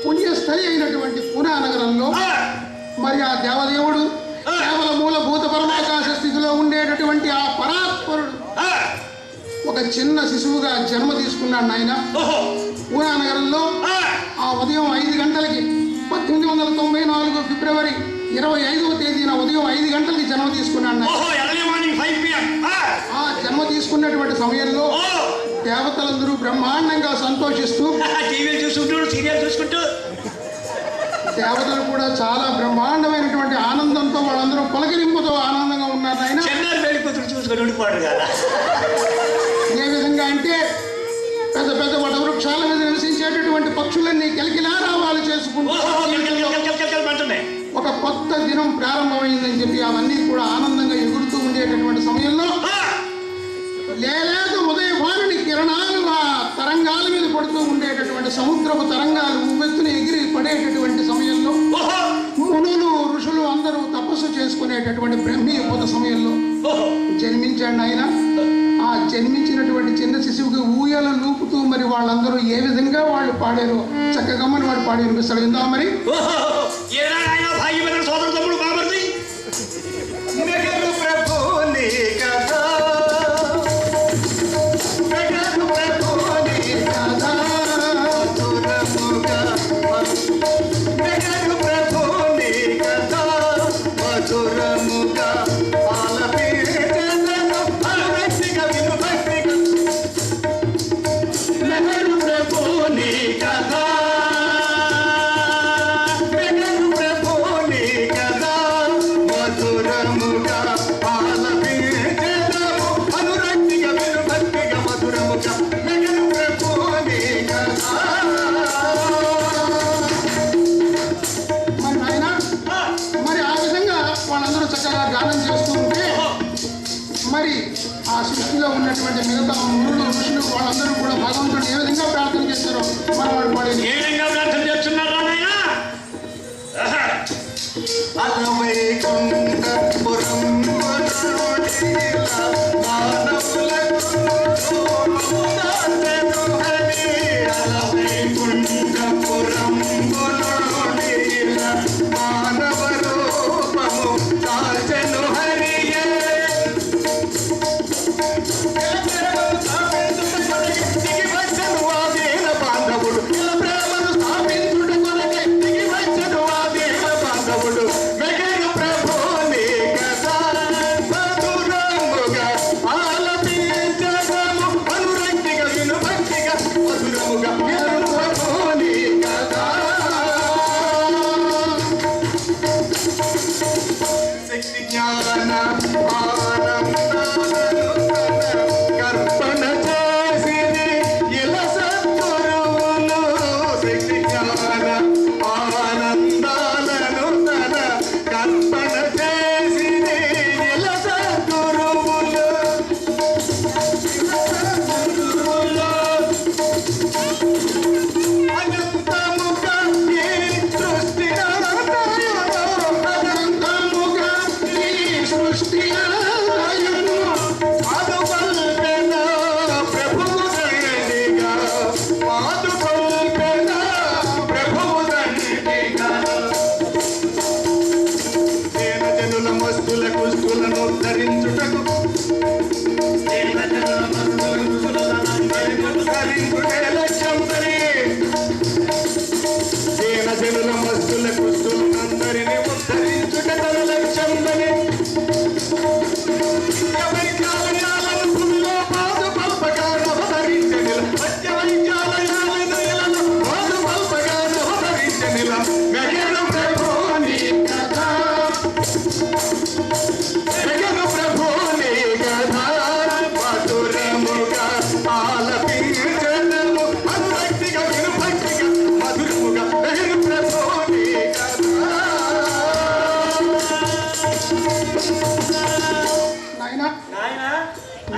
పుణ్యస్థలి అయినటువంటి పూనా నగరంలో మరి ఆ దేవదేవుడు కేవల మూలభూత పరమాకాశ స్థితిలో ఉండేటటువంటి ఆ పరాత్పరుడు ఒక చిన్న శిశువుగా జన్మ తీసుకున్నాడు నాయన. పూనా నగరంలో ఆ ఉదయం 5 గంటలకి 1894 ఫిబ్రవరి 25వ తేదీన ఉదయం 5 గంటలకి జన్మ తీసుకున్నాడు. ఆ జన్మ తీసుకున్నటువంటి సమయంలో దేవతలందరూ బ్రహ్మాండంగా సంతోషిస్తూ సీరియల్ చూసుకుంటూ దేవతలు కూడా చాలా బ్రహ్మాండమైనటువంటి ఆనందంతో వాళ్ళందరూ పలకరింపుతో ఆనందంగా ఉన్నారు ఆయన. ఏ విధంగా అంటే పెద్ద పెద్ద వటవృక్షాల మీద నివసించేటటువంటి పక్షులన్నీ కిలకిలారావాలు చేసుకుంటూ ఒక కొత్త దినం ప్రారంభమైందని చెప్పి అవన్నీ కూడా ఆనందంగా ఎగురుతూ ఉండేటటువంటి సమయంలో లేదు ఉదయభానుని కిరణాలు ఆ తరంగాల మీద పడుతూ ఉండేటటువంటి సముద్రపు తరంగాలు ఉవ్వెత్తున ఎగిరి పడేటటువంటి సమయంలో మునులు ఋషులు అందరూ తపస్సు చేసుకునేటటువంటి బ్రహ్మీయపద సమయంలో జన్మించాడు ఆయన. ఆ జన్మించినటువంటి చిన్న శిశువుకి ఊయలు లూపుతూ మరి వాళ్ళందరూ ఏ విధంగా వాళ్ళు పాడారు చక్కగా మరి వాడు పాడి వినిపిస్తాడు. విందా మరి సోదరు తమ్ముడు బాబర్ది ప్రభు నీ కదా మరి ఆ సృష్టిలో ఉన్నటువంటి మిగతా మునులు ఋషులు వాళ్ళందరూ కూడా భగవంతుడు ఏ విధంగా ప్రార్థన చేస్తారో మనం వాడు పడేది. ఏ విధంగా ప్రార్థన చేస్తున్నారా నాయన?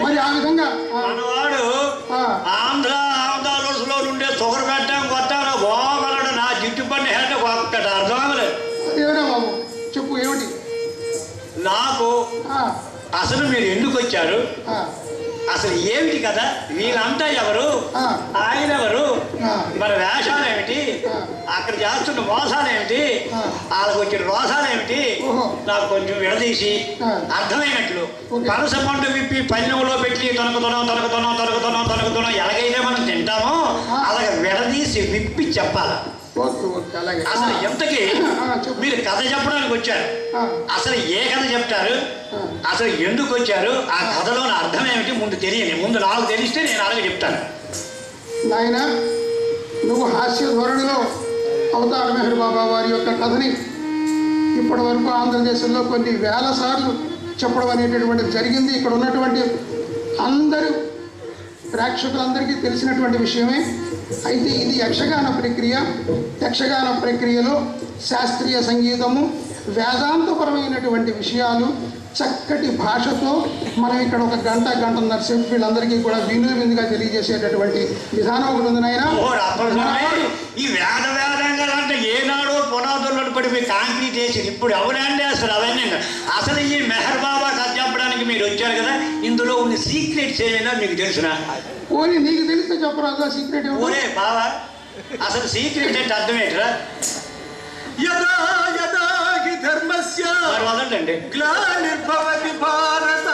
మరి ఆ విధంగా మనవాడు ఆంధ్రలో నుండే తొగరు పెట్టాం కొట్టాను బాగలడు నా జిట్టు పని హెడ్ ఒక్కటి అర్థం అవ్వలేదు. ఏమిటా బాబు చెప్పు ఏమిటి? నాకు అసలు మీరు ఎందుకు వచ్చారు, అసలు ఏమిటి కదా, వీళ్ళంతా ఎవరు, ఆయన ఎవరు, మన వేషాలు ఏమిటి, అక్కడ చేస్తున్న మోసాలు ఏమిటి, వాళ్ళకి వచ్చిన రోసాలు ఏమిటి, నాకు కొంచెం విడదీసి అర్థమైనట్లు పనస పండు విప్పి పల్లెంలో పెట్టి తొనకుతున్నాం ఎలాగైతే మనం తింటామో అలాగే విడదీసి విప్పి చెప్పాలి. అసలు ఎంతకి మీరు కథ చెప్పడానికి వచ్చారు, అసలు ఏ కథ చెప్తారు, అసలు ఎందుకు వచ్చారు, ఆ కథలోని అర్థం ఏమిటి ముందు తెలియని, ముందు నాకు తెలిస్తే నేను అలాగే చెప్తాను. నాయన నువ్వు హాస్య ధోరణిలో అవతార మెహర్ బాబా వారి యొక్క కథని ఇప్పటి వరకు ఆంధ్రదేశంలో కొన్ని వేల సార్లు చెప్పడం అనేటటువంటిది జరిగింది. ఇక్కడ ఉన్నటువంటి అందరూ ప్రేక్షకులందరికీ తెలిసినటువంటి విషయమే. అయితే ఇది యక్షగాన ప్రక్రియ. యక్షగాన ప్రక్రియలో శాస్త్రీయ సంగీతము, వేదాంతపరమైనటువంటి విషయాలు చక్కటి భాషతో మనం ఇక్కడ ఒక గంటన్నర సేపు వీళ్ళందరికీ కూడా విందుగా తెలియజేసేటటువంటి విధానం ఒకటి ఉంది నాయన. ఈ వేదంగా అంటే ఏనాడో పునాదులను పడి మీ కాంక్రీట్ వేసి ఇప్పుడు ఎవరండి అసలు అవన్నీ. అసలు ఈ మెహర్ బాబా కథ చెప్పడానికి మీరు వచ్చారు కదా, ఇందులో ఉన్న సీక్రెట్స్ ఏమైనా మీకు తెలుసునా? ఓని నీకు తెలిస్తే చెప్పరాదా సీక్రెట్? ఓరే బాబా అసలు సీక్రెట్ అంటే అర్థమేంటరా? యదా యదా హి ధర్మస్య వదండి గ్లానిర్భవతి భారత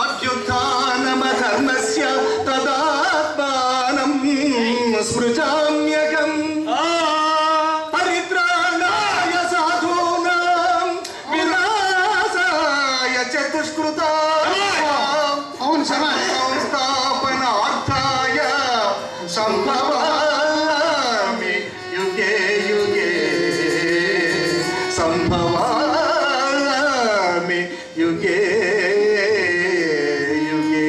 అభ్యుత్థానమధర్మస్య తదాత్మానం స్మృజామ్యహం పరిత్రాణాయ సాధూనాం వినాశాయ చ దుష్కృతాం అవును సరే సంస్థాపనార్థాయ సంభవామి యుగే యుగే సంభవామి యుగే యుగే.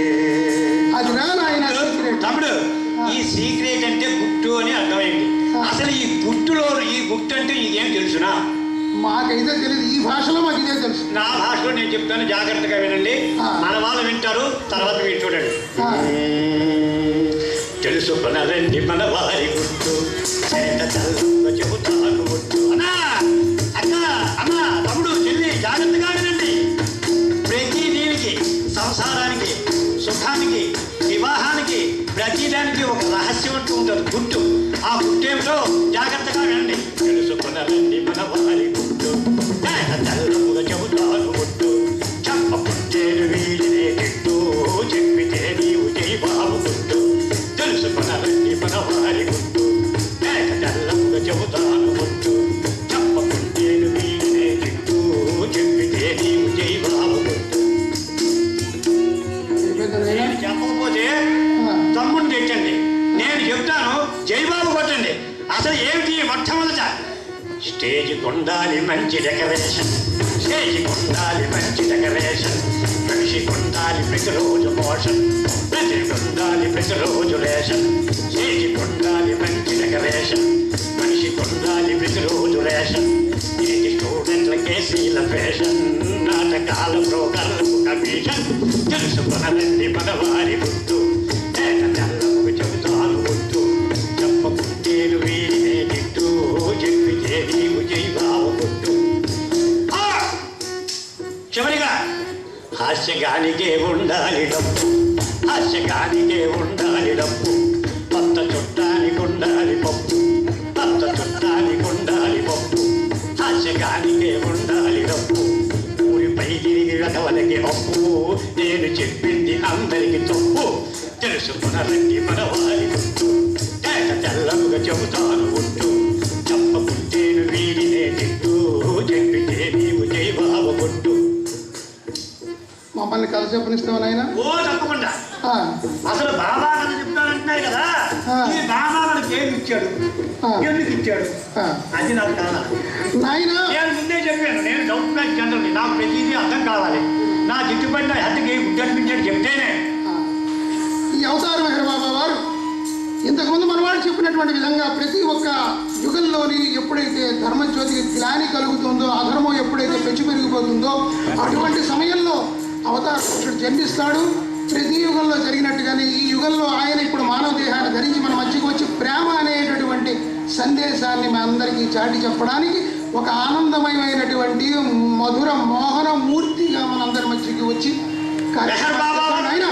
అది రా నాయన సీక్రెట్. తమ్ముడు ఈ సీక్రెట్ అంటే గుట్టు అని అర్థమైంది. అసలు ఈ గుట్టులో ఈ గుట్టు అంటే నీకేం తెలుసునా? మాకైతే తెలియదు, ఈ భాషలో మాకు ఇదే తెలుసు. నా భాషలో నేను చెప్తాను, జాగ్రత్తగా వినండి. తెలుసుకున్నారండి మన వారి గుట్టు చేత చల్లంగా చెబుతాను గుట్టు. అన్నా అక్క అన్న తమ్ముడు చెల్లి జాగ్రత్తగా వినండి. ప్రతి దీనికి సంసారానికి సుఖానికి వివాహానికి ప్రతిదానికి ఒక రహస్యం అంటూ ఉంటుంది గుట్టు. ఆ గుట్టేమిటో జాగ్రత్తగా వినండి. తెలుసుకున్నారండి మన వారి గుట్టు తెల్లముగా చెబుతాను గుట్టు. చెప్పకుంటేను వీడినే తిట్టు చెప్పితే నీవు జై బాబు గుట్టు. తెలుసుకున్నారండి మన వారి గుట్టు తెల్లముగా చెబుతాను గుట్టు. చెప్పకుంటేను వీడినే తిట్టు చెప్పితే నీవు జై బాబు గుట్టు. నేను చెప్పకపోతే తమ్ముడిని తెచ్చండి, నేను చెప్తాను జైబాబు కొట్టండి. అసలు ఏమిటి మొట్టమొదట స్టేజ్ కొండాలి మంచి డెకరేషన్, స్టేజ్ కొండాలి మంచి డెకరేషన్, మనిషి కొండాలి ప్రతిరోజు మోషన్, ప్రతి కొండాలి ప్రతిరోజు రేషన్. స్టేజ్ కొండాలి మంచి డెకరేషన్, మనిషి కొండాలి ప్రతిరోజు రేషన్. ఇది స్టూడెంట్ల కేసీల ఫ్యాషన్, నాటకాల బ్రోకర్లకు కమిషన్. తెలుసుకున్నదండి మన వారి గుట్టు తెల్లముగా చెబుతాను గుట్టు. చెప్పకుంటేను వీడినే తిట్టు చెప్పితే నీవు జై బాబు గుట్టు. చివరిగా హాస్యగానికే ఉండాలి డబ్బు, హాస్యగానికే ఉండాలి డబ్బు. కొత్త చుట్టానికి ఉండాలి పప్పు, కొత్త చుట్టానికి ఉండాలి పప్పు. హాస్యగానికే ఉండాలి డబ్బు, ఊరిపై తిరిగి వెతవలకి అప్పు. నేను చెప్పింది అందరికి తప్పు. తెలుసుకున్నారండి మన వారి గుట్టు తెల్లముగా చెబుతాను గుట్టు. చెప్పకుంటేను వీడినే తిట్టు చెప్పితే నీవు జై బాబు గుట్టు. మమ్మల్ని కలసేపనిస్తావా నాయన? ఓ తప్పకుండా. అసలు బాబా కథ చెప్తానంటున్నాయి కదా, ఈ బాబా మనకి ఏమి ఇచ్చాడు, ఎందుకు ఇచ్చాడు, అది నాకు కావాలి. నాయన నేను ముందే చెప్పాను, నేను డౌట్ బ్యాక్ జనరల్, నాకు ప్రతిదీ అర్థం కావాలి. నా జిట్టుపడిన హద్దుకి గుడ్డనిపించాడు చెప్తేనే. ఈ అవతార మెహర్ బాబా వారు ఇంతకుముందు మనవాడు చెప్పినటువంటి విధంగా ప్రతి ఒక్క యుగంలోని ఎప్పుడైతే ధర్మజ్యోతికి గ్లాని కలుగుతుందో, అధర్మం ఎప్పుడైతే పెంచి పెరిగిపోతుందో అటువంటి సమయంలో అవతార పురుషుడు జన్మిస్తాడు. ప్రతి యుగంలో జరిగినట్టుగానే ఈ యుగంలో ఆయన ఇప్పుడు మానవ దేహాన్ని ధరించి మన మధ్యకు వచ్చి ప్రేమ అనేటటువంటి సందేశాన్ని మన అందరికీ చాటి చెప్పడానికి ఒక ఆనందమయమైనటువంటి మధుర మోహన మూర్తిగా మనందరి మధ్యకి వచ్చి ఆయన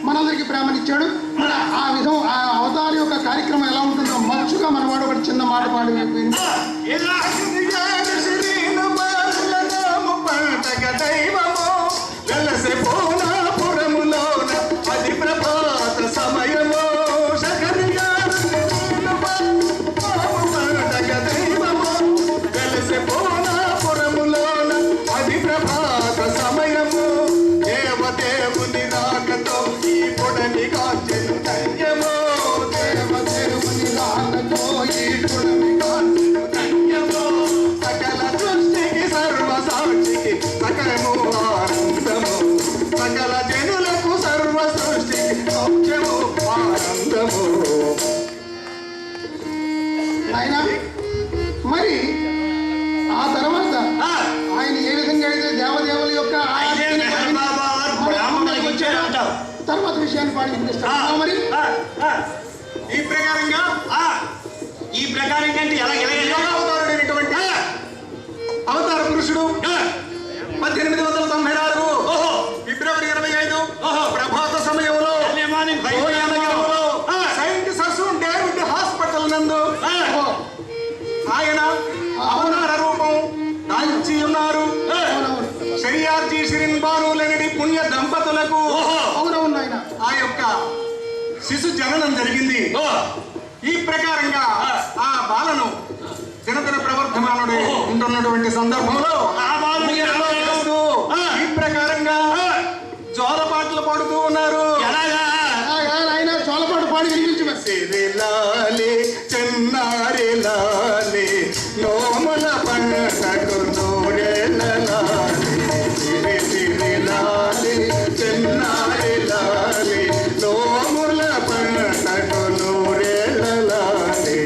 మనందరికి ప్రేమనిచ్చాడు. మన ఆ విధం ఆ అవతారి యొక్క కార్యక్రమం ఎలా ఉంటుందో మచ్చుగా మనవాడు ఒకటి చిన్న మాట పాడి అది ప్రభాత సమయము అది ప్రభాత సమయము దేవదేవుని రాకతో ఈ పొడని కాచెను ధన్యము. దేవదేవుని రాకతో ఈ పొడని కాచెను ధన్యము. సకల సృష్టికి సర్వసాక్షికి సకలము ఆనందము, సకల జనులకు సర్వ సృష్టికి సౌఖ్యము ఆనందము. ఆయన మరి ఆ తర్వాత ఆయన ఏ విధంగా అయితే దేవదేవుల యొక్క తర్వాత విషయాన్ని పాడి వినిపిస్తాడు. మరి ఈ ప్రకారంగా అంటే ఎలా అవతారుడైనటువంటి అవతార పురుషుడు 1894 ఫిబ్రవరి 25 ప్రభాత సమయంలో సెయింట్ ససూన్ డేవిడ్ హాస్పిటల్ నందు ఆయన అవతార రూపం దాల్చి ఉన్నారు. శరియార్జీ శిరిన్ బానులనడి పుణ్య దంపతులకు ఆ యొక్క శిశు జననం జరిగింది. ఈ ప్రకారంగా ఆ బాలను దినదిన ప్రవర్ధమానుడు ఉంటున్నటువంటి సందర్భంలో ఈ ప్రకారంగా జోలపాటలు పాడుతూ ఉన్నారు. ఆయన జోలపాటు పాడి సిరిలాలి చెన్నారి లాలి నోముల పంటకు నూరెళ్ళలాలి. సిరి సిరిలాలి చెన్నారి లాలి నోముల పంటకు నూరెళ్ళలాలి.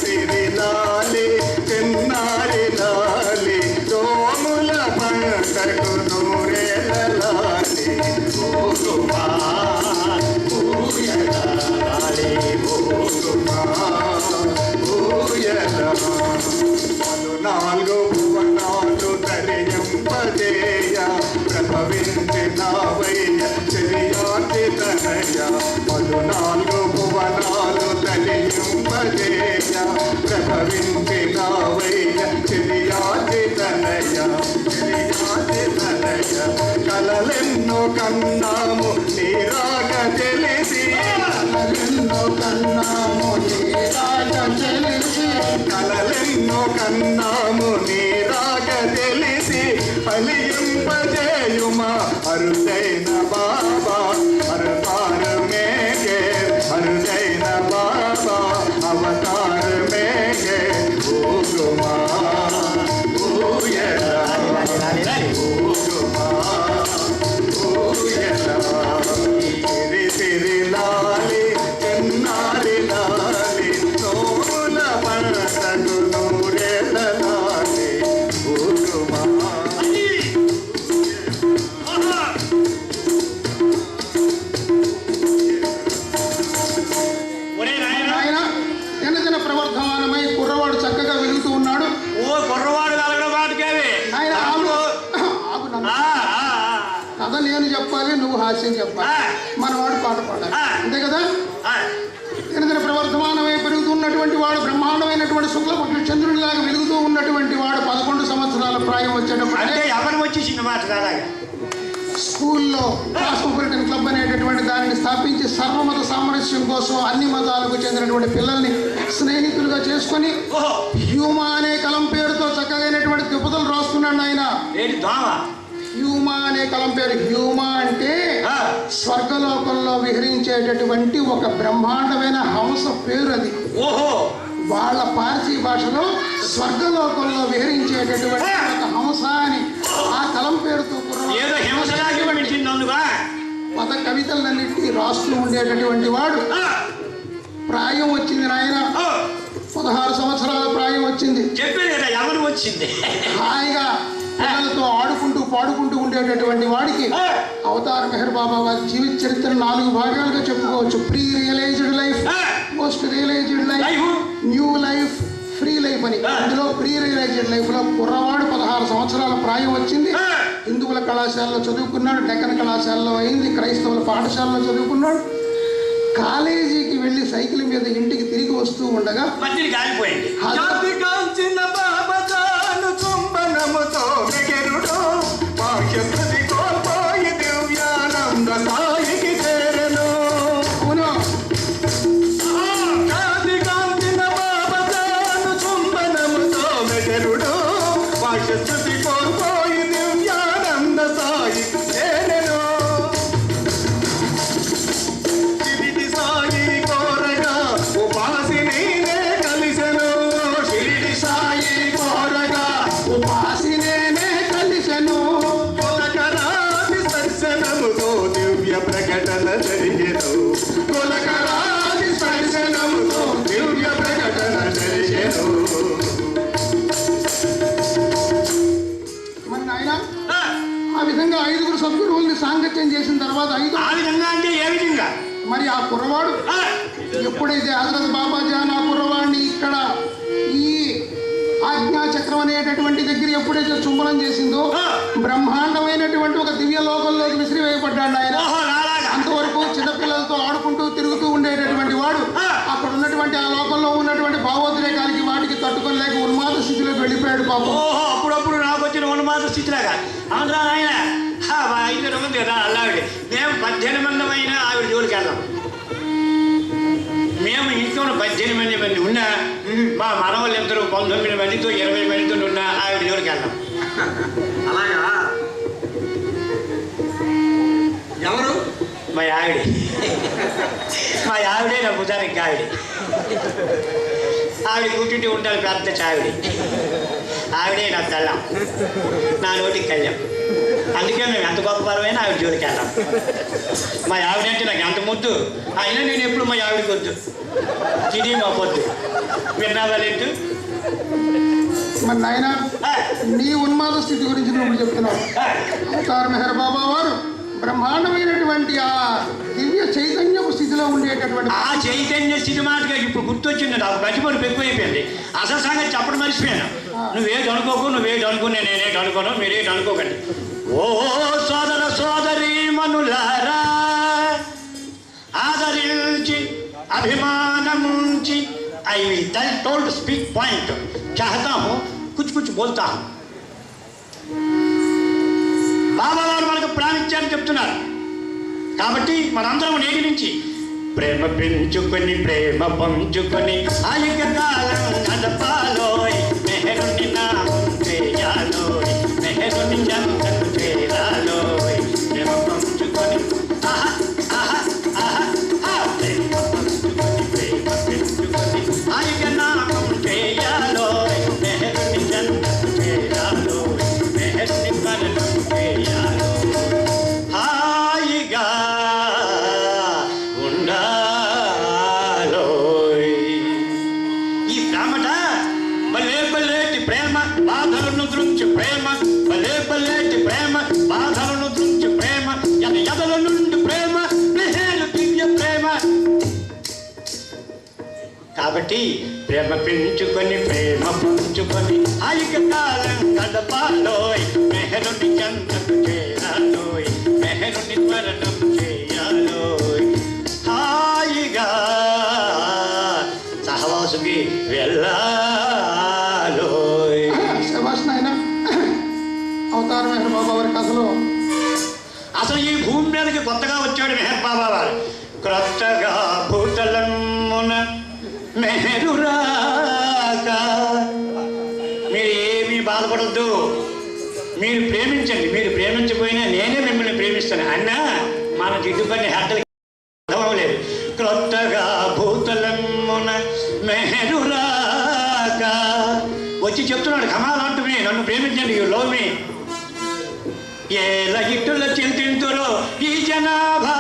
సిరిలాలి చెన్నారి లాలి నాలుగు భువనాలు తరింపజేయ ప్రభవించినావయ్య చెలియాతి తనయ 14 భువనాలు తరింపజేయ ప్రభవించినావయ్య చెలియాతి తనయ కలలెన్నో కన్నాము నీరాగ తెలిసి కలలెన్నో కన్నాము నీరాగ తెలిసి కలలెన్నో కన్నాము నీరాగ తెలిసి ఫలింపజేయుమా అరుదైన బాబా అవతార మేఘే అరుదైన బాబా అవతార మేఘే ఓగుమా తిరి లాలి చెన్నారి లాలి నోల పడతగు నూరేళ్ళ లాలి ఊరుమా ఒరే నాయనా, ఆయన దినదిన ప్రవర్ధమానమై కుర్రవాడు చక్కగా వెలుగుతూ ఉన్నాడు. ఓ కుర్రవాడు కలగడం వాటికేవి ఆయన ఆగు నన్ను కథ నేను చెప్పాలి, నువ్వు హాస్యం చెప్పాలి, మనవాడు పాట పాడాలి, అంతే కదా. దినదిన ప్రవర్ధమానమై పెరుగుతున్నటువంటి వాడు బ్రహ్మాండమైనటువంటి శుక్లపక్ష చంద్రుడిలాగా వెలుగుతూ ఉన్నటువంటి వాడు 11 సంవత్సరాల ప్రాయం వచ్చేటప్పుడు అంటే ఎవరు వచ్చి సినిమా అలాగా స్కూల్లో కాస్మోపాలిటన్ క్లబ్ అనేటటువంటి దానిని స్థాపించి సర్వమత సామరస్యం కోసం అన్ని మతాలకు చెందినటువంటి పిల్లల్ని స్నేహితులుగా చేసుకొని హ్యూమా అనే కలం పేరుతో చక్కగైనటువంటి దిబ్బతలు రాస్తున్నాడు ఆయన. హ్యూమా అనే కలం పేరు. హ్యూమా అంటే స్వర్గలోకంలో విహరించేటటువంటి ఒక బ్రహ్మాండమైన హంస పేరు అది. ఓహో, వాళ్ళ పార్సీ భాషలో స్వర్గలోకంలో విహరించేటటువంటి ఒక హంస అని ఆ కలం పేరుతో పద కవితలన్నింటినీ రాస్తూ ఉండేటటువంటి వాడు. ప్రాయం వచ్చింది నాయన, 16 సంవత్సరాల ప్రాయం వచ్చింది. చెప్పేది కదా ఎవరు వచ్చింది. హాయిగా పిల్లలతో ఆడుకుంటూ పాడుకుంటూ ఉండేటటువంటి వాడికి అవతార్ మెహర్ బాబా వారి జీవిత చరిత్ర 4 భాగాలుగా చెప్పుకోవచ్చు. Pre realised life, post realised life, new life, free life అని. అందులో ప్రీ రియలైజ్డ్ లైఫ్ లో కుర్రవాడు 16 సంవత్సరాల ప్రాయం వచ్చింది. హిందువుల కళాశాలలో చదువుకున్నాడు, డెక్కన్ కళాశాలలో అయింది, క్రైస్తవుల పాఠశాలలో చదువుకున్నాడు. కాలేజీకి వెళ్ళి సైకిల్ మీద ఇంటికి తిరిగి వస్తూ ఉండగా కాలిపోయింది. ప్రకటన జరిగెను కులకరాది స్పర్శనముతో దివ్య ప్రకటన జరిగెను. మరి నాయన ఆ విధంగా 5 సద్గురువుల్ని సాంగత్యం చేసిన తర్వాత అంటే ఏ విధంగా మరి ఆ కుర్రవాడు ఎప్పుడైతే హజరత్ బాబాజాన్ ఆ కుర్రవాడిని ఇక్కడ ఈ ఆజ్ఞా చక్రం అనేటటువంటి దగ్గర ఎప్పుడైతే చుంబనం చేసిందో బ్రహ్మాండమైనటువంటి ఒక దివ్య లోకంలోకి విసిరివేయబడ్డాడు ఆయన. అంతవరకు చిన్నపిల్లలతో ఆడుకుంటూ తిరుగుతూ ఉండేటటువంటి వాడు అక్కడ ఉన్నటువంటి ఆ లోకంలో ఉన్నటువంటి భావోద్రేకాలకి వాటికి తట్టుకోలేక ఉన్మాద స్థితిలోకి వెళ్ళిపోయాడు పాపం. అప్పుడప్పుడు నాకు వచ్చిన ఉన్మాద స్థితిలాగా అవునా ఆయన. ఇది ఉంది కదా అల్లావిడి. మేము 18 మంది ఆవిడ జోలికి వెళ్దాం. మేము ఇంట్లో 18 మంది ఉన్నా మా మనవాళ్ళు ఎందరూ 19 మందితో 20 మందితో ఉన్నా ఆవిడ జోలికి వెళ్దాం. అలాగా ఎవరు? మా ఆవిడ. మా ఆవిడే నా భుజానికి ఆవిడ. ఆవిడ కూర్చుంటే ఉంటారు పెద్ద చావిడి. ఆవిడే నా తెల్లం, నా నోటికి కళ్యాం. అందుకే మేము ఎంత గొప్ప పరమైనా ఆవిడ జోలికి వెళ్ళాం. మా ఆవిడ అంటే నాకు ఎంత ముద్దు. అయినా నేను ఎప్పుడు మా ఆవిడకి వద్దు, తిరిగి మా పొద్దు. విన్నావా లేదు? మరి నాయన నీ ఉన్మాద స్థితి గురించి నువ్వు చెప్తున్నావు. అవతార్ మెహర్ బాబా వారు బ్రహ్మాండమైనటువంటి ఆ దివ్య చైతన్యపు స్థితిలో నీలో ఉండేటటువంటి ఆ చైతన్య స్థితి మాటగా ఇప్పుడు గుర్తొచ్చింది నాకు. మర్చిపోయి ఎక్కువైపోయింది. అసలు సంగతి చెప్పడం మర్చిపోయాను. నువ్వేటి అనుకోకు, నేనేటి అనుకోను, మీరేటి అనుకోకండి. ఓ సోదర సోదరి మనులారా, ఆదరించి అభిమానముంచి ఐ టోల్డ్ స్పీక్ పాయింట్ చాహతా హూ, కుछ బోల్తా హూ. బాబా వారు మనకు ప్రాణిత్యాన్ని చెప్తున్నారు. కాబట్టి మనందరం నేటి నుంచి ప్రేమ పెంచుకొని ప్రేమ పంచుకొని అధిక కాలం నడపాలోయ్, మెహరుని నామం చేయాలోయ్, మెహరుని జంటకు చేరాలోయ్. ప్రేమ పంచుకొని ఆహా ఆహా ఆహా ఆ, ప్రేమ పెంచుకొని అధిక నామం చేయాలోయ్, మెహరుని జంటకు చేరాలోయ్, మెహరుని పరనం చేయాలోయ్. హాయిగా ఉండాలోయ్. ఈ ప్రేమట బలేటి ప్రేమ, బాధలను దృంచి ప్రేమ, బలేటి ప్రేమ, బాధలను దృంచి ప్రేమ, ఎదల నుండి ప్రేమ, మెహేలు దివ్య ప్రేమ. కాబట్టి ప్రేమ పెంచుకొని ప్రేమ పంచుకొని అధిక కాలం గడపాలోయ్, మెహరుని చెంతకు చేరాలోయ్, మెహరుని మరణం చేయాలోయ్. హాయిగా సహవాసుకి వెళ్ళాలోయ్. శభాష్ నాయన. అవతార మెహర్ బాబా వారి కథలో అసలు ఈ భూమి మీదకి కొత్తగా వచ్చాడు మెహర్ బాబా వారు. క్రొత్తగా భూతలమున మెహరురాగా. మీరు ఏమీ బాధపడద్దు, మీరు ప్రేమించండి. మీరు ప్రేమించకపోయినా నేనే మిమ్మల్ని ప్రేమిస్తాను అన్నా మన జిడ్డుపని హెడ్డలకి అర్థమవలేదు. క్రొత్తగా భూతలమున మెహరురాగా వచ్చి చెప్తున్నాడు, కమాల్ అంటూ మీ నన్ను ప్రేమించండి, యు లవ్ మీ. ఏల గిట్టుల చింతింతురో ఈ జనాభా,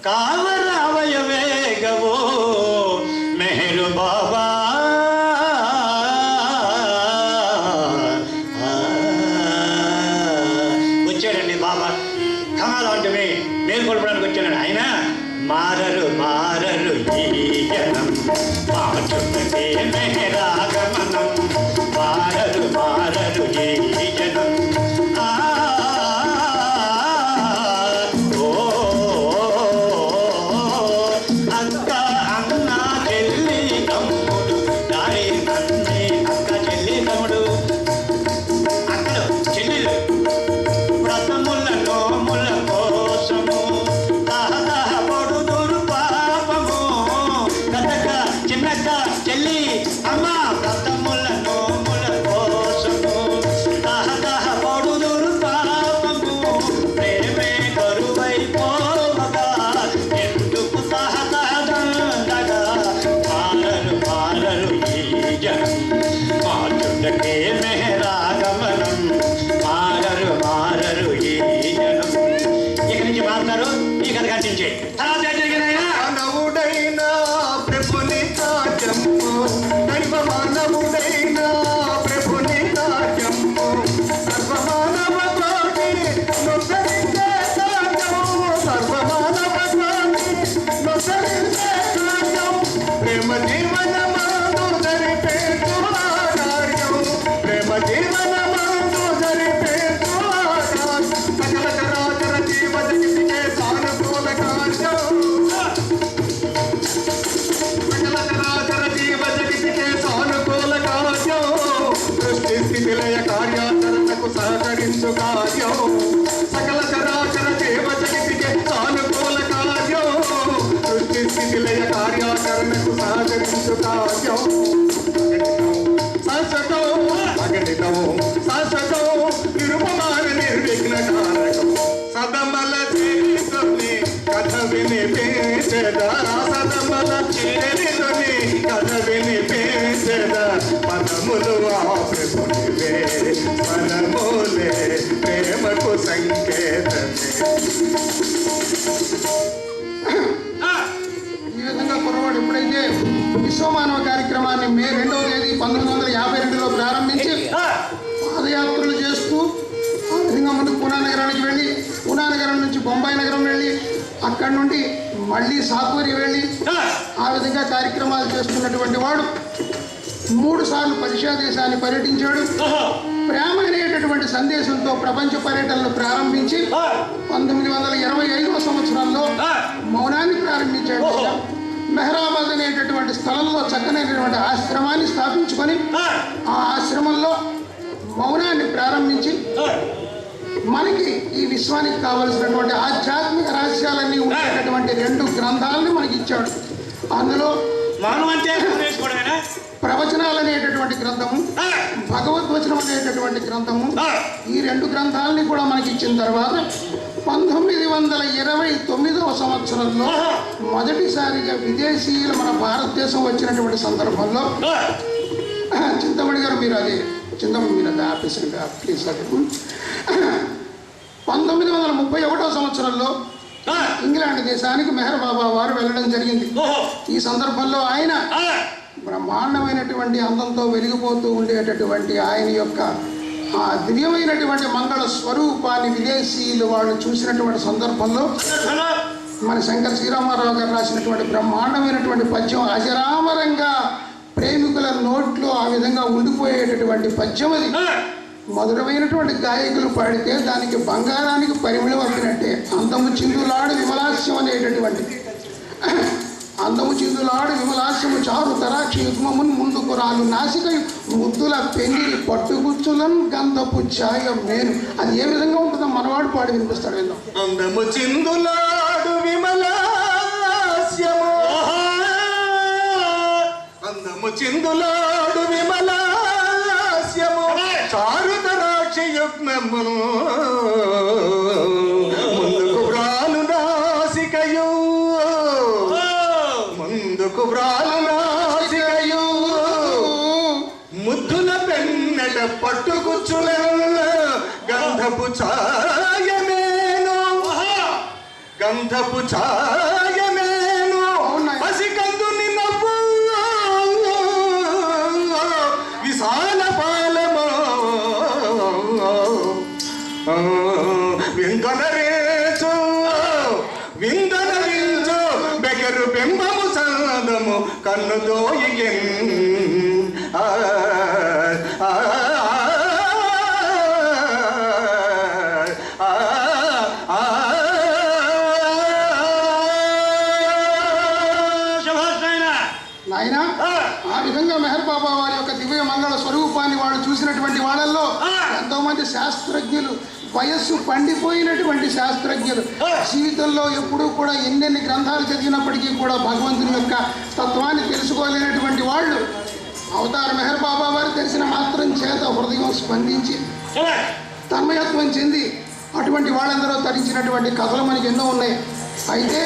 కావరావయ వేగవో మెహరు బాబా. వచ్చాడండి బాబా, కమాల్ అంటే మేలు కొలపడానికి వచ్చాడు ఆయన. మారరు ఈ జనం, మాచున్నదే మెహరాగమనం. మారరు ఈ జనం. అక్క అన్న చెల్లి తమ్ముడు, దారి అన్ని అక్క చెల్లి తమ్ముడు, అక్కలు చెల్లెలు వ్రతముల నోముల కోసము తహతహ పొడుదురు పాపము. కథక చిన్నక్క చెల్లి అమ్మ వ్రతముల నోముల కోసము తహతహ పొడుదురు పాపము. ప్రేమే కరువై పోవగా ఎందుకు తహతహదండగా. మారరు ఈ జనం, మాచుటకే మెహరాగమనం. మారరు ఈ జనం. ఇక్కడి నుంచి మారుతారు, ఈ కథ కట్టించే తర్వాత ఏం జరిగిందైనా మానవుడైన ప్రభుని కార్యము, దైవ మానవుడైన ప్రభుని కార్యము, సర్వమానవ కోటి నొసరించే కార్యము, సర్వమానవ కోటి నొసరించే కార్యం. ప్రేమ జీవనమందు జరిపేటు ఆ కార్యం, ప్రేమ జీవనమందు జరిపేటు ఆ కార్యం. సకల చరాచర జీవ జగతికే సానుకూల కార్యం, సకల చరాచర జీవ జగతికే సానుకూల కార్యం. సృష్టి స్థితి లయ కార్యాచరణకు సహకరించు కార్యం, సకల చరాచర జీవ జగతికే సానుకూల కార్యం. సృష్టి స్థితి లయ కార్యాచరణకు సహకరించు కార్యం. శాశ్వతం అగణితం, శాశ్వతం నిరుపమాన నిర్విఘ్న కారకం. సదమల చేరితోని కథ వినిపించెదా, సదమల చేరితోని కథ వినిపించెదా. పదములు ఆ ప్రభునివే, పదములే ప్రేమకు సంకేతమే. ఈ విధంగా కుర్రవాడు ఎప్పుడైతే విశ్వమానవ కార్యక్రమాన్ని మే 2వ తేదీ 1952లో ప్రారంభించి పాదయాత్రలు చేస్తూ ఆ విధంగా ముందు పూనా నగరానికి వెళ్ళి పూనా కృష్ణానగరం నుంచి బొంబాయి నగరం వెళ్ళి అక్కడి నుండి మళ్ళీ సాకూరి వెళ్ళి ఆ విధంగా కార్యక్రమాలు చేస్తున్నటువంటి వాడు 3 సార్లు పర్షియా దేశాన్ని పర్యటించాడు. ప్రేమ అనేటటువంటి సందేశంతో ప్రపంచ పర్యటనలు ప్రారంభించి 1925వ సంవత్సరంలో మౌనాన్ని ప్రారంభించాడు. మెహరాబాద్ అనేటటువంటి స్థలంలో చక్కనైనటువంటి ఆశ్రమాన్ని స్థాపించుకొని ఆ ఆశ్రమంలో మౌనాన్ని ప్రారంభించి మనకి ఈ విశ్వానికి కావలసినటువంటి ఆధ్యాత్మిక రహస్యాలన్నీ ఉండేటటువంటి 2 గ్రంథాలను మనకి ఇచ్చాడు. అందులో ప్రవచనాలు అనేటటువంటి గ్రంథము, భగవద్వచనం అనేటటువంటి గ్రంథము, ఈ 2 గ్రంథాలని కూడా మనకి ఇచ్చిన తర్వాత 1929వ సంవత్సరంలో మొదటిసారిగా విదేశీయులు మన భారతదేశం వచ్చినటువంటి సందర్భంలో చింతమణి గారు మీరు అది ఆపేసండి ప్లీజ్. 1931వ సంవత్సరంలో ఇంగ్లాండ్ దేశానికి మెహర్ బాబా వారు వెళ్ళడం జరిగింది. ఈ సందర్భంలో ఆయన బ్రహ్మాండమైనటువంటి అందంతో వెలిగిపోతూ ఉండేటటువంటి ఆయన యొక్క ఆ దివ్యమైనటువంటి మంగళ స్వరూపాన్ని విదేశీయులు వాళ్ళు చూసినటువంటి సందర్భంలో మన శంకర శ్రీరామారావు గారు రాసినటువంటి బ్రహ్మాండమైనటువంటి పద్యం అజరామరంగా ప్రేమికుల నోట్లో ఆ విధంగా ఉండిపోయేటటువంటి పద్యం అది. మధురమైనటువంటి గాయకులు పాడితే దానికి బంగారానికి పరిమళం అప్పినట్టే. అందము చిందులాడు విమలాస్యం అనేటటువంటి అందము చిందులాడు విమలాస్యము చారు తరాక్షి యుగ్మమున్ ముందుకు రాలు నాసిక ముద్దుల పెళ్లి పట్టుగుచ్చులను గంధపు ఛాయం నేను. అది ఏ విధంగా ఉంటుందో మనవాడు పాడి వినిపిస్తాడు. విందాం. అందము చిందులాడు విమలాస్యము, అందము చిందులాడు విమలాస్యము చారు తరాక్షి యుగ్మమును ముందుకు వ్రాలు నాసికయు, ముందుకు వ్రాలు నాసికయు ముద్దుల పెన్నెట పట్టుకుచ్చుల గంధపు ఛాయమేను, గంధపు ఛాయమేను పసికందుని నవ్వు విశాల పాలమో విందనరేచు విందనరించు బెగరు బింబము సందము కన్నుతో నాయన ఆ విధంగా మెహర్ బాబా వారి యొక్క దివ్య మంగళ స్వరూపాన్ని వాడు చూసినటువంటి వాళ్ళల్లో ఎంతో మంది శాస్త్రజ్ఞులు, వయస్సు పండిపోయినటువంటి శాస్త్రజ్ఞులు, జీవితంలో ఎప్పుడూ కూడా ఎన్నెన్ని గ్రంథాలు చదివినప్పటికీ కూడా భగవంతుని యొక్క తత్వాన్ని తెలుసుకోలేనటువంటి వాళ్ళు అవతార మెహర్ బాబా వారు తెలిసిన మాత్రం చేత హృదయం స్పందించి తన్మయత్వం చెంది అటువంటి వాళ్ళందరూ తరించినటువంటి కథలు మనకి ఎన్నో ఉన్నాయి. అయితే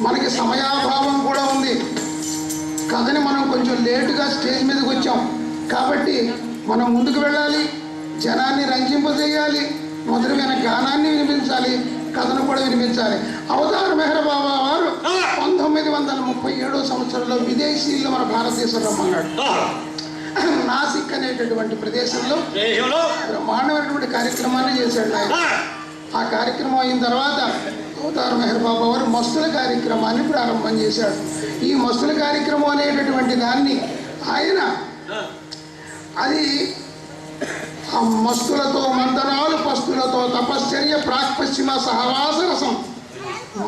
మనకి సమయాభావం కూడా ఉంది. కథని మనం కొంచెం లేటుగా స్టేజ్ మీదకి వచ్చాం కాబట్టి మనం ముందుకు వెళ్ళాలి, జనాన్ని రంజింపజేయాలి, మధురమైన గానాన్ని వినిపించాలి, కథను కూడా వినిపించాలి. అవతార మెహర్ బాబా వారు 1937వ సంవత్సరంలో విదేశీయులు మన భారతదేశంలో రమ్మన్నాడు. నాసిక్ అనేటటువంటి ప్రదేశంలో బ్రహ్మాండమైనటువంటి కార్యక్రమాన్ని చేశాడు ఆయన. ఆ కార్యక్రమం అయిన తర్వాత అవతార మెహర్ బాబా వారు మస్తుల కార్యక్రమాన్ని ప్రారంభం చేశాడు. ఈ మస్తుల కార్యక్రమం అనేటటువంటి దాన్ని ఆయన అది ఆ మస్తులతో మంతనాలు, పస్తులతో తపశ్చర్య, ప్రాక్పశ్చిమ సహవాస రసం,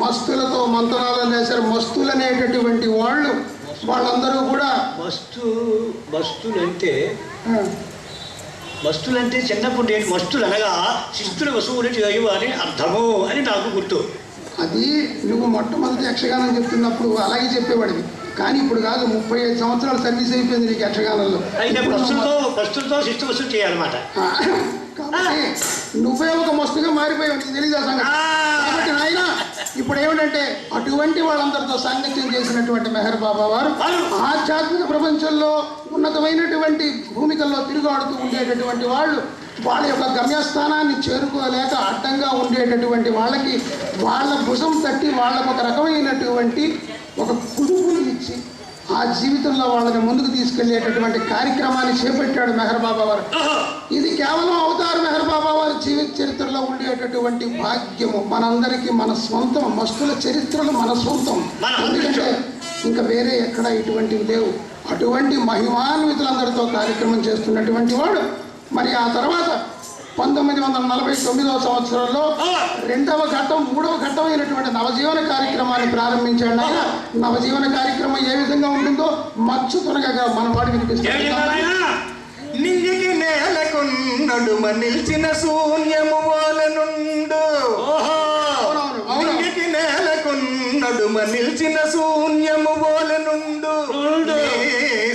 మస్తులతో మంతనాలు అనేసారు. మస్తులు అనేటటువంటి వాళ్ళందరూ కూడా మస్తులంటే చిన్నప్పుడు నేను మస్తులు అనగా శిస్తుల వసువులు చేయు అని అర్థము అని నాకు గుర్తు. అది నువ్వు మొట్టమొదటి యక్షగానం చెప్తున్నప్పుడు అలాగే చెప్పేవాడివి, కానీ ఇప్పుడు కాదు. 35 సంవత్సరాలు సర్వీస్ అయిపోయింది నీకు యక్షగానంలో. అయితే ప్రస్తుతంతో శిస్తు వసూలు చేయాలన్నమాట. కాబట్టి నువ్వే ఒక మస్తుగా మారిపోయావు, నీకు తెలియదు సంగతి. కాబట్టి నాయన ఇప్పుడు ఏమిటంటే అటువంటి వాళ్ళందరితో సాంగత్యం చేసినటువంటి మెహర్ బాబా వారు ఆధ్యాత్మిక ప్రపంచంలో ఉన్నతమైనటువంటి భూమికల్లో తిరుగాడుతూ ఉండేటటువంటి వాళ్ళు వాళ్ళ యొక్క గమ్యస్థానాన్ని చేరుకోలేక అడ్డంగా ఉండేటటువంటి వాళ్ళకి వాళ్ళ భుజం తట్టి వాళ్ళకు ఒక రకమైనటువంటి ఒక కుదుపుని ఇచ్చి ఆ ఆ జీవితంలో వాళ్ళని ముందుకు తీసుకెళ్లేటటువంటి కార్యక్రమాన్ని చేపట్టాడు మెహర్ బాబా వారు. ఇది కేవలం అవతార్ మెహర్ బాబా వారి జీవిత చరిత్రలో ఉండేటటువంటి భాగ్యము. మనందరికీ మన సొంతం, మస్తుల చరిత్రలు మన సొంతం. ఎందుకంటే ఇంకా వేరే ఎక్కడ ఇటువంటివి లేవు. అటువంటి మహిమాన్వితులందరితో కార్యక్రమం చేస్తున్నటువంటి వాడు. మరి ఆ తర్వాత 1949వ సంవత్సరంలో రెండవ ఘట్టం, మూడవ ఘట్టం అయినటువంటి నవజీవన కార్యక్రమాన్ని ప్రారంభించాడు. ఆయన నవజీవన కార్యక్రమం ఏ విధంగా ఉంటుందో మచ్చు త్వరగా మన వాడు వినిపిస్తుంది. నింగికి నేలకున్నడుమ నిలిచిన శూన్యము వలనుండు. నింగికి నేలకున్నడుమ నిలిచిన శూన్యము వలనుండు.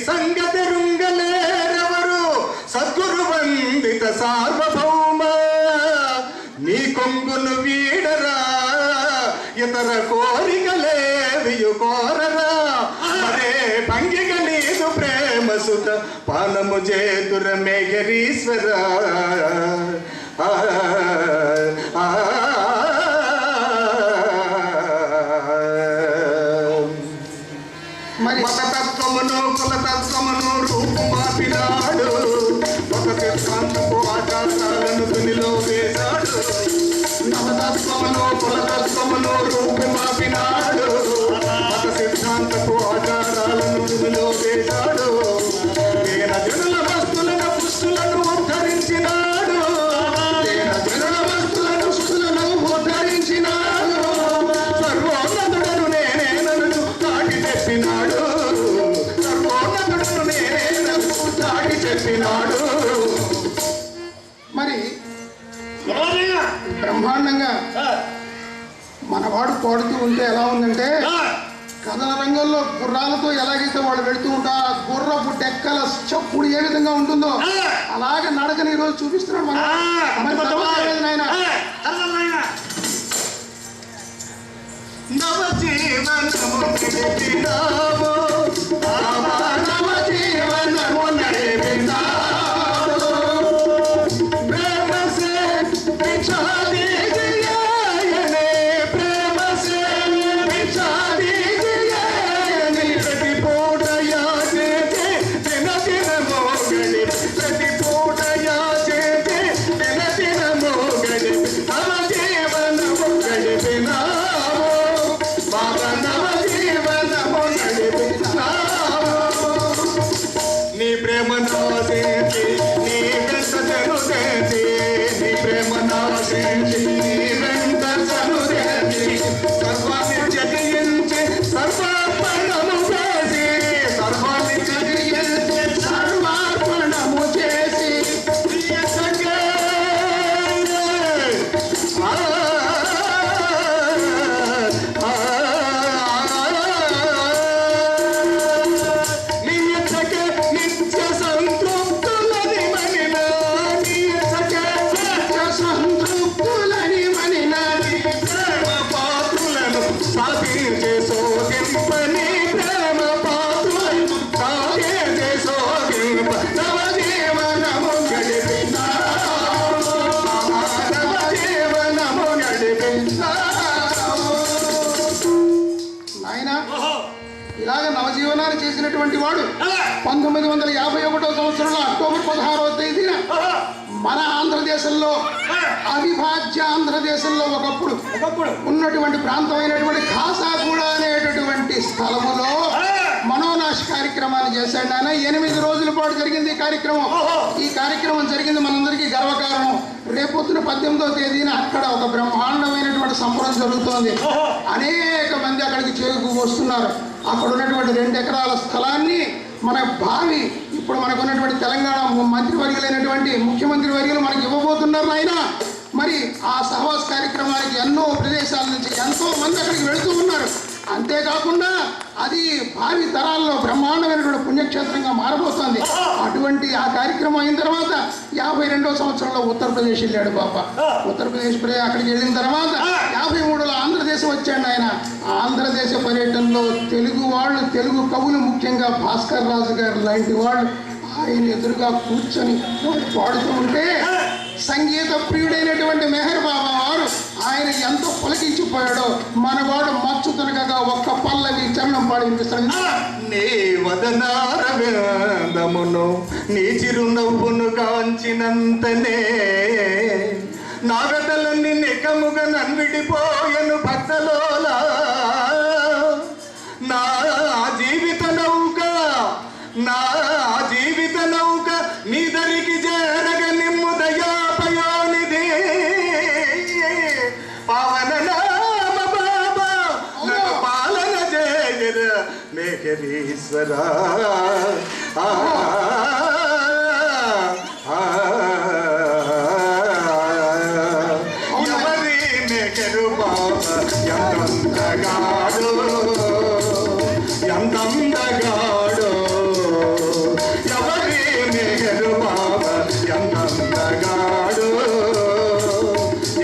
సంగతి రుంగలేరెవరు సద్గురు వందిత సార్వభౌమ. నీ కొంగులు వీడరా ఇతర కోరికలేవియు కోరరా. మరే పంగిగ నీదు ప్రేమ సుత పానము చేతుర మేఘరీశ్వర. మరి మతతత్వమును కులతత్వమును రూపుమాపినాడు. ఒక సిద్ధాంతపు ఆచారాలను తునిలో వేశాడు. నవతత్వమును కులతత్వమును రూపుమాపినాడు. మత సిద్ధాంతపు ఆచారాలను తునిలో వేశాడు. దీన జనుల వస్తులను పుష్టులను ఉద్ధరించినాడు. దీన జనుల వస్తులను పుష్టులను ఉద్ధరించినాడు. సర్వోన్నతుడను నేనేనను దాటి చెప్పినాడు. సర్వోన్నతుడను నేనేనను దాటి చెప్పినాడు. మరి బ్రహ్మాండంగా మనవాడు పాడుతూ ఉంటే ఎలా ఉందంటే, కథల రంగంలో గుర్రాలతో ఎలాగైతే వాళ్ళు వెళుతూ ఉంటారో ఆ గుర్రపు డెక్కల చప్పుడు ఏ విధంగా ఉంటుందో అలాగే నడకని ఈరోజు చూపిస్తున్నాడు మన నాయన. నవజీవనము నడిపినావు. నవజీవనము నడిపినావు. ప్రేమ సే బిఛా దీజియేనే. ప్రేమ సే బిఛా దీజియేనే. ప్రతి పూట యాచేతే దిన దినము గడిపి. ప్రతి పూట యాచేతే దిన దినము గడిపి. నవజీవనము గడిపినావు. బాబా నవజీవనము నడిపినావు. నీ ప్రేమ నాశించి నీ వెంట జనుదేసి. నీ ప్రేమ నాశించి నీ వెంట జనుదేసి. సర్వాన్ని జయించి సర్వార్పణము చేసి. సర్వాన్ని జయించి సర్వార్పణము చేసి. ప్రియసఖే నిత్య సంతృప్తులని మనినా. నిత్య సంతృప్తులని మనినా. ప్రేమ పాత్రులను సాధించే సోగింపని. ప్రేమ పాత్రులను సాధించే సోగింప. నవజీవనము గడిపినావు. నవజీవనము గడిపినావు. నాయన ఇలాగ నవజీవనాన్ని చేసినటువంటి వాడు 1951వ సంవత్సరంలో అక్టోబర్ 16వ తేదీన మన ఆంధ్రదేశంలో, అవిభాజ్య ఆంధ్రదేశంలో ఒకప్పుడు ఉన్నటువంటి ప్రాంతమైనటువంటి ఖాసాగూడ అనేటటువంటి స్థలములో మనోనాశ కార్యక్రమాన్ని చేశాడు ఆయన. 8 రోజుల పాటు జరిగింది ఈ కార్యక్రమం. ఈ కార్యక్రమం జరిగింది మనందరికీ గర్వకారణం. రేపొద్దున 18వ తేదీన అక్కడ ఒక బ్రహ్మాండమైనటువంటి సంబరం జరుగుతోంది. అనేక మంది అక్కడికి చేరుకు వస్తున్నారు. అక్కడ ఉన్నటువంటి 2 ఎకరాల స్థలాన్ని మన భావి ఇప్పుడు మనకు ఉన్నటువంటి తెలంగాణ మంత్రివర్యులైనటువంటి ముఖ్యమంత్రి వర్యులు మనకి ఇవ్వబోతున్నారు ఆయన. మరి ఆ సహవాస కార్యక్రమానికి ఎన్నో ప్రదేశాల నుంచి ఎంతో మంది అక్కడికి వెళుతూ ఉన్నారు. అంతేకాకుండా అది భావి తరాల్లో బ్రహ్మాండమైనటువంటి పుణ్యక్షేత్రంగా మారబోతోంది. అటువంటి ఆ కార్యక్రమం అయిన తర్వాత 52వ సంవత్సరంలో ఉత్తరప్రదేశ్ వెళ్ళాడు బాబా. ఉత్తరప్రదేశ్ అక్కడికి వెళ్ళిన తర్వాత 53లో ఆంధ్రదేశం వచ్చాడు ఆయన. ఆంధ్రదేశ పర్యటనలో తెలుగు వాళ్ళు, తెలుగు కవులు, ముఖ్యంగా భాస్కర్ రాజు గారు లాంటి వాళ్ళు ఆయన ఎదురుగా కూర్చొని పాడుతూ ఉంటే సంగీత ప్రియుడైనటువంటి మెహర్ బాబా వారు ఆయన ఎంత పులకించిపోయాడో మనవాడు మచ్చు తనకగా ఒక్క పల్లవి చరణం పాడి వినిపిస్తాడు. నీ వదనారవిందమును నీ చిరునవ్వును కాంచినంతనే నా వెదలన్నీ నికముగా నన్విడిపోయను భక్తలోలా నా జీవిత నౌక నీ దరికి చేరగ నిమ్ము దయాపయోనిధి పవన నామ బాబా నన్ను పాలన చేయర మేఘరీశ్వరా ఎవరి మేఘరు బాబా ఎంతందగాడు ఎంతందగాడు ఎవరి మేఘరు బాబా ఎంతందగాడు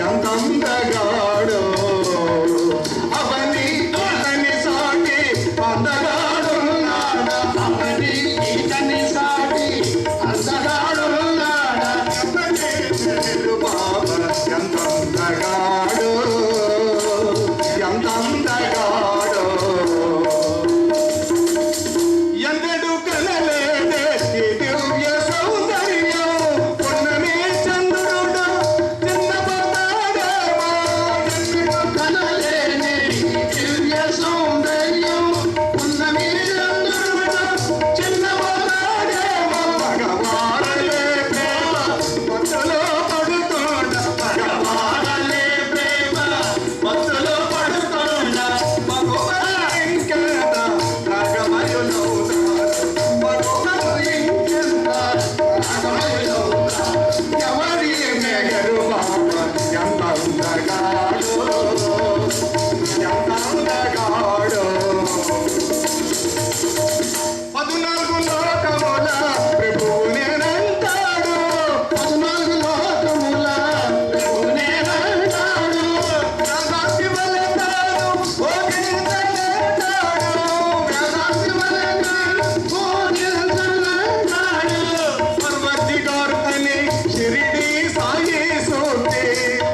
ఎంతందగాడు అవని ఇతని సాటి అందగాడు అవని ఇతని సాటి అందగాడు మేఘరు బాబా ఎంతందగాడు ఎంతందగాడు ఎందడు కనలేదే ఈ దివ్య సౌందర్యం పున్నమి చంద్రుడు చిన్నపడ్డాడేమో ఎన్నడు కనలేని దివ్య సౌందర్యం పున్నమి చంద్రుడు చిన్నవాడేమో భగవానలే ప్రేమ మత్తులో పడుతోండ భగవానలే ప్రేమ మత్తులో పడుతోండ మగవారు ఇంకెంత రాగమయులవుతారు మగవారు ఇంకెంత రాగమయులవుతారు ఎవరి మేఘరు బాబా ఎంత అందగాడు ఎంత అందగాడు 14 లోకముల ప్రభువు నేనంటాడు 14 లోకముల ప్రభువునేనంటాడు. వేదాంతి వలెతాడు ఓ గిరిజనులంటాడు వేదాంతి వలెతాడు ఓ నిరంతరంటాడు. పర్వతిగారు అని షిరిడి సాయి సూక్తి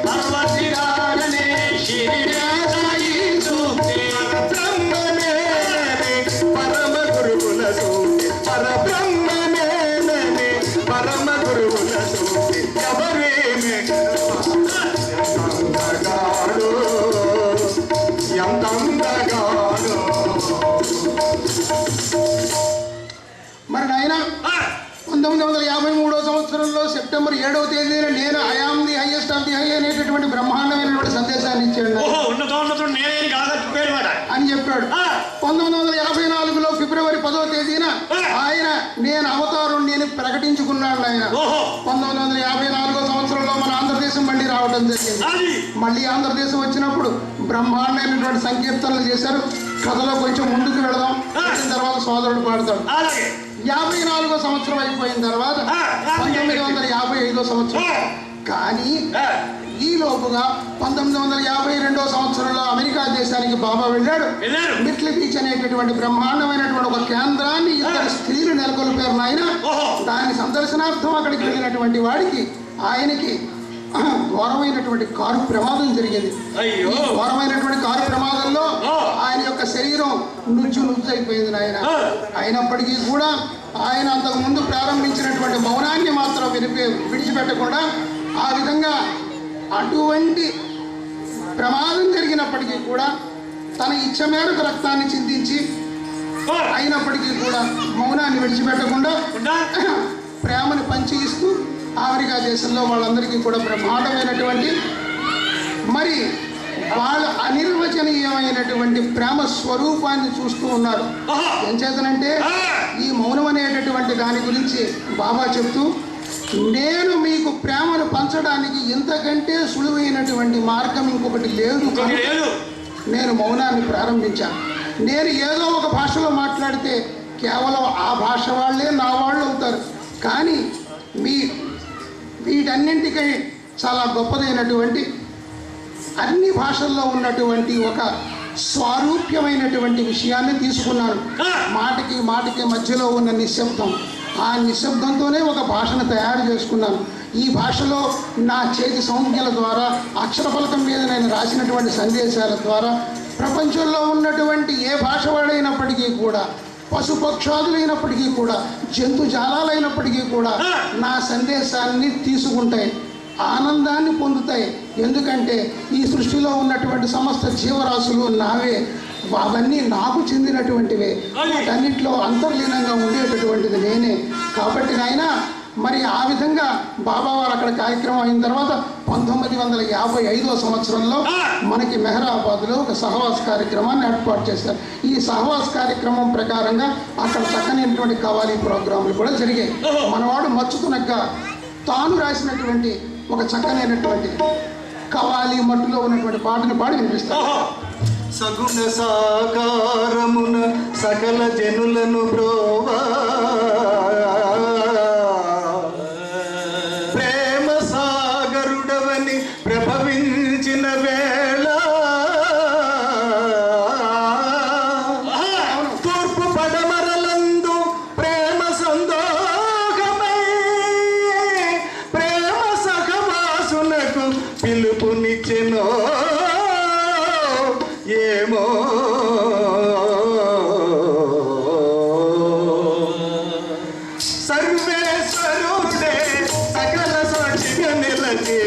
పర్వతిగారనే శిరిడే సాయి సూక్తి. పరబ్రహ్మమేనని పరమ గురువుల సూక్తి పరబ్రహ్మమేనని పరమ గురువుల సూక్తి ఎవరేమి ఎంతందగాడు ఎంతందగాడు మరి నాయన 1953 సంవత్సరంలో సెప్టెంబర్ 7వ తేదీన నేను I am the highest of the high అనేటటువంటి బ్రహ్మాండమైనటువంటి సందేశాన్ని ఇచ్చాడు ఓహో ఉన్నతోన్నతుడు నేనేం కాదని పేరు మాట అని చెప్పాడు. 1954లో ఫిబ్రవరి 10వ తేదీన ఆయన నేను అవతారం నేను ప్రకటించుకున్నాడు. ఆయన ఓహో 1954 సంవత్సరంలో మన ఆంధ్రదేశం మళ్ళీ రావడం జరిగింది. అది మళ్ళీ ఆంధ్రదేశం వచ్చినప్పుడు బ్రహ్మాండమైనటువంటి సంకీర్తనలు చేశారు. కథలో కొంచెం ముందుకు వెళదాం, వచ్చిన తర్వాత సోదరుడు పాడతాడు. అలాగే 54 సంవత్సరం అయిపోయిన తర్వాత 1955 సంవత్సరం. కానీ ఈ లోపుగా 1952 సంవత్సరంలో అమెరికా దేశానికి బాబా వెళ్ళాడు. వెళ్ళారు. మిట్లీ బీచ్ అనేటటువంటి బ్రహ్మాండమైనటువంటి ఒక కేంద్రాన్ని ఇద్దరు స్త్రీలు నెలకొల్పారు నాయన. ఓహో. దాని సందర్శనార్థం అక్కడికి వెళ్ళినటువంటి వాడికి ఆయనకి ఘోరమైనటువంటి కారు ప్రమాదం జరిగింది. అయ్యో. ఈ ఘోరమైనటువంటి కారు ప్రమాదంలో ఆ. ఆయన యొక్క శరీరం నుజ్జు అయిపోయింది నాయన. ఆ. అయినప్పటికీ కూడా ఆయన అంతకు ముందు ప్రారంభించినటువంటి మౌనాన్ని మాత్రం విడిచిపెట్టకుండా ఆ విధంగా అటువంటి ప్రమాదం జరిగినప్పటికీ కూడా తన ఇచ్చ మేరకు రక్తాన్ని చిందించి అయినప్పటికీ కూడా మౌనాన్ని విడిచిపెట్టకుండా ప్రేమను పంచి ఇస్తూ అమెరికా దేశంలో వాళ్ళందరికీ కూడా బ్రహ్మాండమైనటువంటి మరి వాళ్ళ అనిర్వచనీయమైనటువంటి ప్రేమ స్వరూపాన్ని చూస్తూ ఉన్నారు. ఏం చేతనంటే ఈ మౌనం అనేటటువంటి దాని గురించి బాబా చెప్తూ, నేను మీకు ప్రేమను పంచడానికి ఇంతకంటే సులువైనటువంటి మార్గం ఇంకొకటి లేదు. నేను మౌనాన్ని ప్రారంభించాను. నేను ఏదో ఒక భాషలో మాట్లాడితే కేవలం ఆ భాష వాళ్ళే నా వాళ్ళు అవుతారు. కానీ వీటన్నింటికీ చాలా గొప్పదైనటువంటి అన్ని భాషల్లో ఉన్నటువంటి ఒక స్వారూప్యమైనటువంటి విషయాన్ని తీసుకున్నాను. మాటకి మధ్యలో ఉన్న నిశ్శబ్దం, ఆ నిశ్శబ్దంతోనే ఒక భాషను తయారు చేసుకున్నాను. ఈ భాషలో నా చేతి సంజ్ఞల ద్వారా అక్షర ఫలకం మీద నేను రాసినటువంటి సందేశాల ద్వారా ప్రపంచంలో ఉన్నటువంటి ఏ భాష వాడైనప్పటికీ కూడా, పశుపక్షాదులైనప్పటికీ కూడా, జంతుజాలాలైనప్పటికీ కూడా నా సందేశాన్ని తీసుకుంటాయి, ఆనందాన్ని పొందుతాయి. ఎందుకంటే ఈ సృష్టిలో ఉన్నటువంటి సమస్త జీవరాశులు నావే, అవన్నీ నాకు చెందినటువంటివే, వాటన్నిటిలో అంతర్లీనంగా ఉండేటటువంటిది నేనే. కాబట్టి నాయన మరి ఆ విధంగా బాబావారు అక్కడ కార్యక్రమం అయిన తర్వాత 1955వ సంవత్సరంలో మనకి మెహరాబాద్లో ఒక సహవాస కార్యక్రమాన్ని ఏర్పాటు చేశారు. ఈ సహవాస కార్యక్రమం ప్రకారంగా అక్కడ చక్కనైనటువంటి కవాలి ప్రోగ్రాంలు కూడా జరిగాయి. మనవాడు మచ్చుతునగ్గా తాను రాసినటువంటి ఒక చక్కనైనటువంటి కవాలి మట్టులో ఉన్నటువంటి పాటను పాడి వినిపిస్తారు. సగుణ సాకారమున సకల జనులను బ్రోవా, ప్రేమ సాగరుడవని ప్రభవించిన వేళ, తూర్పు పడమరలందు ప్రేమ సందోహమై ప్రేమ సహవాసులకు పిలుపునిచ్చెనో ఏమో సర్వేశ్వరుడే సకల సాక్షిగా నిలచి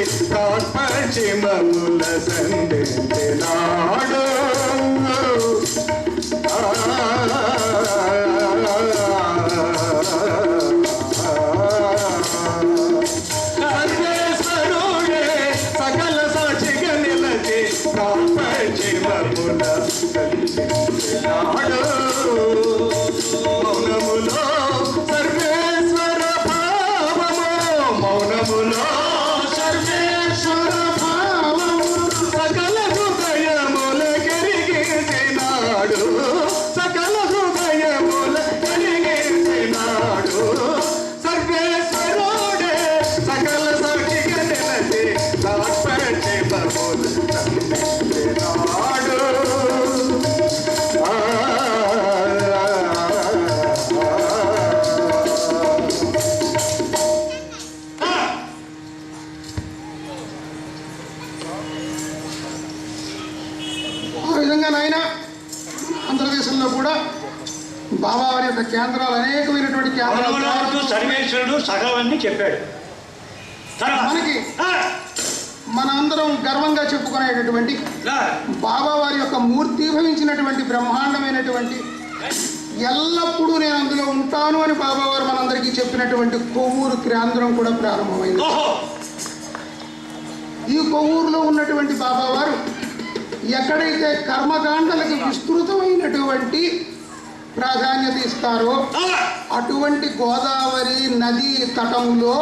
పశ్చిమముల సంధించినాడు. సర్వేశ్వరుడే సకల సాక్షిగా నిలచి పశ్చిమముల సంధించినాడు. మౌనములో సర్వేశ్వర భావము, మౌనములో సర్వేశ్వర భావము, సకల హృదయముల కరిగించినాడు, సకల హృదయముల కరిగించినాడు. సర్వేశ్వరుడే సకల సాక్షిగా నిలచి పశ్చిమముల సంధించినాడు. ఆ విధంగా నాయన ఆంధ్రదేశంలో కూడా బాబావారి యొక్క కేంద్రాలు అనేకమైనటువంటి కేంద్రాలు మనవరాజు సర్వేశ్వరుడు సగవన్నీ చెప్పాడు. మనకి మనందరం గర్వంగా చెప్పుకునేటటువంటి బాబావారి యొక్క మూర్తిభవించినటువంటి బ్రహ్మాండమైనటువంటి, ఎల్లప్పుడూ నేను అందులో ఉంటాను అని బాబావారు మనందరికీ చెప్పినటువంటి కొవ్వూరు కేంద్రం కూడా ప్రారంభమైంది. ఈ కొవ్వూరులో ఉన్నటువంటి బాబావారు ఎక్కడైతే కర్మకాండలకు విస్తృతమైనటువంటి ప్రాధాన్యత ఇస్తారో అటువంటి గోదావరి నది తటంలో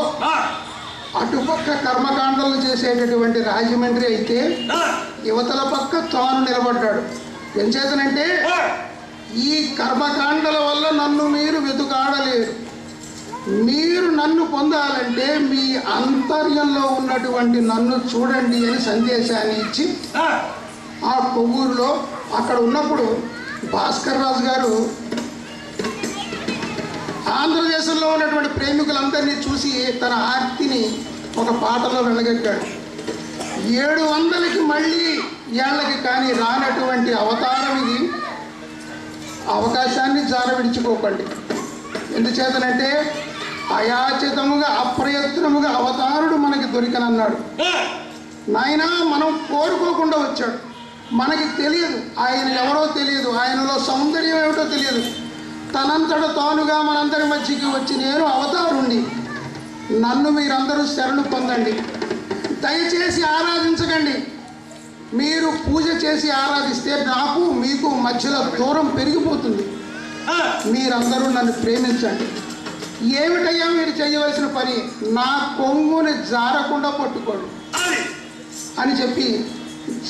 అటుపక్క కర్మకాండలు చేసేటటువంటి రాజమండ్రి అయితే యువతల పక్క తాను నిలబడ్డాడు. ఎంచేతనంటే ఈ కర్మకాండల వల్ల నన్ను మీరు వెతుకాడలేరు, మీరు నన్ను పొందాలంటే మీ అంతర్యంలో ఉన్నటువంటి నన్ను చూడండి అని సందేశాన్ని ఇచ్చి ఆ కొవ్వూరులో అక్కడ ఉన్నప్పుడు భాస్కర్ రాజు గారు ఆంధ్రదేశంలో ఉన్నటువంటి ప్రేమికులందరినీ చూసి తన ఆర్తిని ఒక పాటలో వెళ్ళగట్టాడు. 700కి మళ్ళీ ఏళ్ళకి కానీ రానటువంటి అవతారం ఇది, అవకాశాన్ని జార విడిచిపోకండి. ఎందుచేతనంటే అయాచితముగా అప్రయత్నముగా అవతారుడు మనకి దొరికనన్నాడు. నాయనా మనం కోరుకోకుండా వచ్చాడు, మనకి తెలియదు ఆయన ఎవరో తెలియదు, ఆయనలో సౌందర్యం ఏమిటో తెలియదు. తనంతట తానుగా మనందరి మధ్యకి వచ్చి నేను అవతారుణ్ణి, నన్ను మీరందరూ శరణు పొందండి, దయచేసి ఆరాధించకండి. మీరు పూజ చేసి ఆరాధిస్తే నాకు మీకు మధ్యలో దూరం పెరిగిపోతుంది. మీరందరూ నన్ను ప్రేమించండి. ఏమిటయ్యా మీరు చేయవలసిన పని? నా కొంగుని జారకుండా పట్టుకోండి అని చెప్పి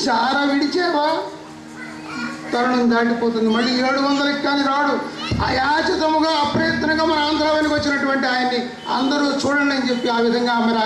జార విడిచేవా తరుణం దాటిపోతుంది. మళ్ళీ 700కి కానీ రాడు. అయాచితముగా అప్రయత్నంగా మన ఆంధ్రానికి వచ్చినటువంటి ఆయన్ని అందరూ చూడండి అని చెప్పి ఆ విధంగా మరి